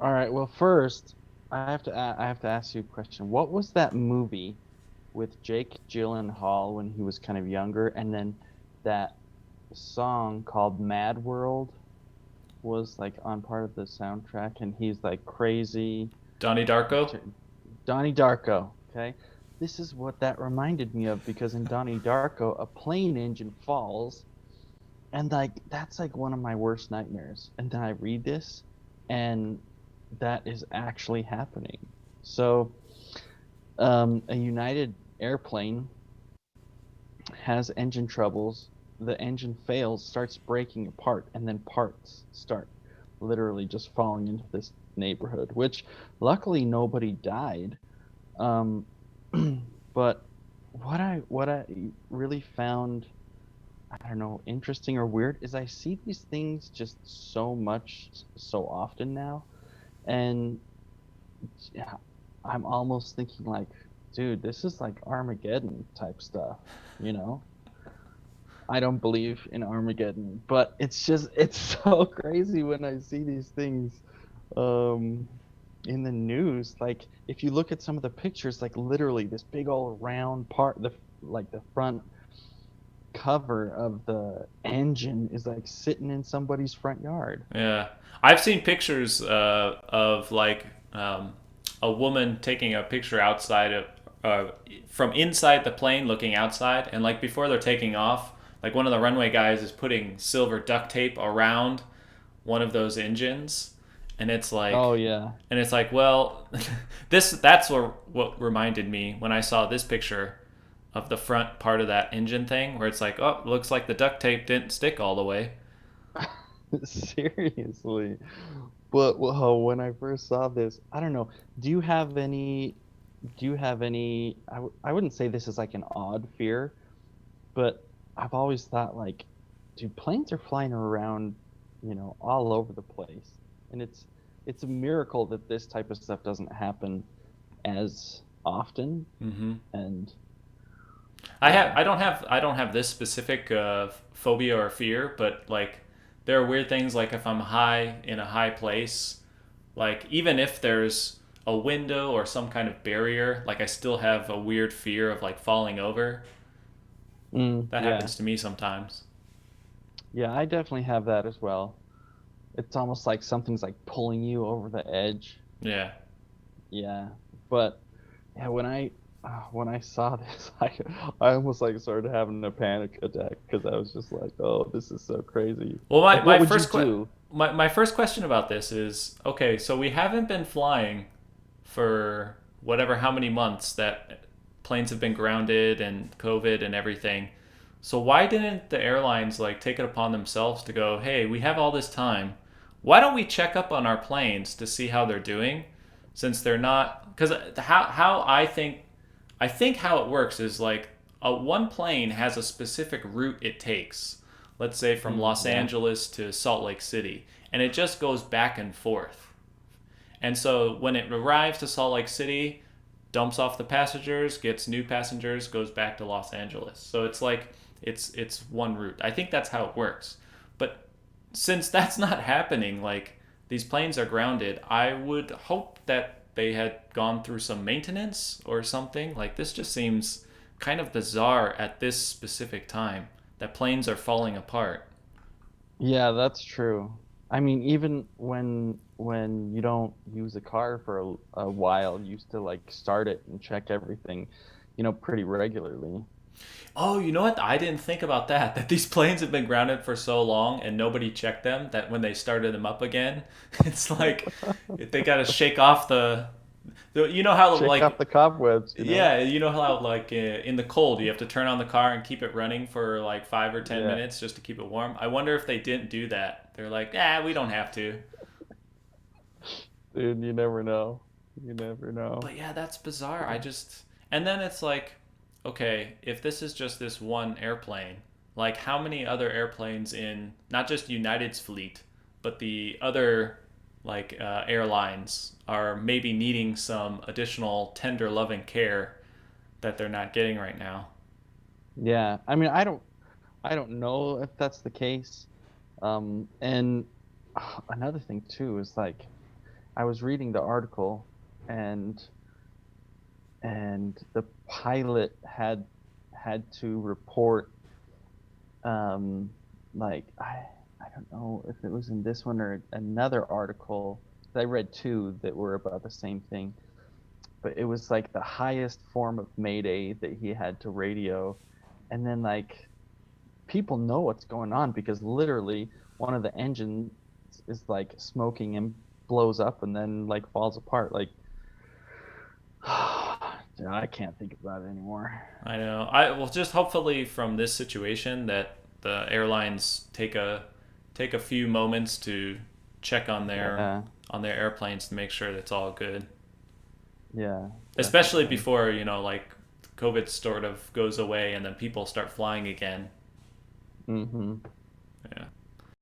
All right. Well, first, I have to ask you a question. What was that movie with Jake Gyllenhaal when he was kind of younger, and then that song called Mad World was like on part of the soundtrack, and he's like crazy. Donnie Darko? Donnie Darko. Okay, this is what that reminded me of because in Donnie Darko, a plane engine falls, and like that's like one of my worst nightmares. And then I read this, and that is actually happening. So, a United airplane has engine troubles. The engine fails, starts breaking apart, and then parts start literally just falling into this neighborhood, which luckily nobody died. Um, but what I really found, I don't know, interesting or weird is I see these things just so much so often now, and yeah, I'm almost thinking like, dude, this is like Armageddon type stuff, you know? I don't believe in Armageddon, but it's so crazy when I see these things um in the news. Like if you look at some of the pictures, like literally this big old round part, the like the front cover of the engine is like sitting in somebody's front yard. Yeah. I've seen pictures of like a woman taking a picture outside of from inside the plane looking outside, and like before they're taking off, like one of the runway guys is putting silver duct tape around one of those engines, and Oh yeah. it's like, well, that's what reminded me when I saw this picture of the front part of that engine thing, where it's like, oh, looks like the duct tape didn't stick all the way. Seriously. But well, when I first saw this, I don't know. Do you have any, do you have any, I wouldn't say this is like an odd fear, but I've always thought like, dude, planes are flying around, all over the place. And it's a miracle that this type of stuff doesn't happen as often. Mm-hmm. And yeah. I don't have this specific phobia or fear, but like there are weird things like if I'm high in a high place, like even if there's a window or some kind of barrier, like I still have a weird fear of like falling over. That Yeah. happens to me sometimes. Yeah, I definitely have that as well. It's almost like something's like pulling you over the edge. Yeah. Yeah. But yeah, when I saw this, I almost like started having a panic attack because I was just like, "Oh, this is so crazy." Well, Like, what would you do? my first question about this is okay. So we haven't been flying for whatever how many months that planes have been grounded and COVID and everything. So why didn't the airlines like take it upon themselves to go, hey, we have all this time. Why don't we check up on our planes to see how they're doing? Since they're not, because how I think how it works is like one plane has a specific route it takes. Let's say from Los Yeah. Angeles to Salt Lake City, and it just goes back and forth. And so when it arrives to Salt Lake City, dumps off the passengers, gets new passengers, goes back to Los Angeles. So it's like it's one route. I think that's how it works. But since that's not happening, like these planes are grounded, I would hope that they had gone through some maintenance or something. Like this just seems kind of bizarre at this specific time that planes are falling apart. Yeah, that's true. I mean, even when you don't use a car for a while, you used to like start it and check everything, pretty regularly. Oh, you know what? I didn't think about that. That these planes have been grounded for so long and nobody checked them. That when they started them up again, it's like they got to shake off you know how Shake off like the cobwebs. yeah, you know how like in the cold you have to turn on the car and keep it running for like 5 or 10 Yeah. minutes just to keep it warm. I wonder if they didn't do that. They're like, we don't have to. Dude, you never know. You never But know. yeah, that's bizarre. And then it's like, okay, if this is just this one airplane, like how many other airplanes in not just United's fleet, but the other like airlines are maybe needing some additional tender loving care that they're not getting right now. Yeah. I mean, I don't know if that's the case. And another thing too is like I was reading the article, and the pilot had to report, um like I don't know if it was in this one or another article. I read two that were about the same thing, but it was like the highest form of mayday that he had to radio. And then like people know what's going on because literally one of the engines is like smoking and blows up and then like falls apart. Like I can't think about it anymore. I know. I will just hopefully from this situation that the airlines take a few moments to check Yeah, on their airplanes to make sure that it's all good. yeah, Especially definitely. before, like COVID sort of goes away and then people start flying again. Mm-hmm. Yeah.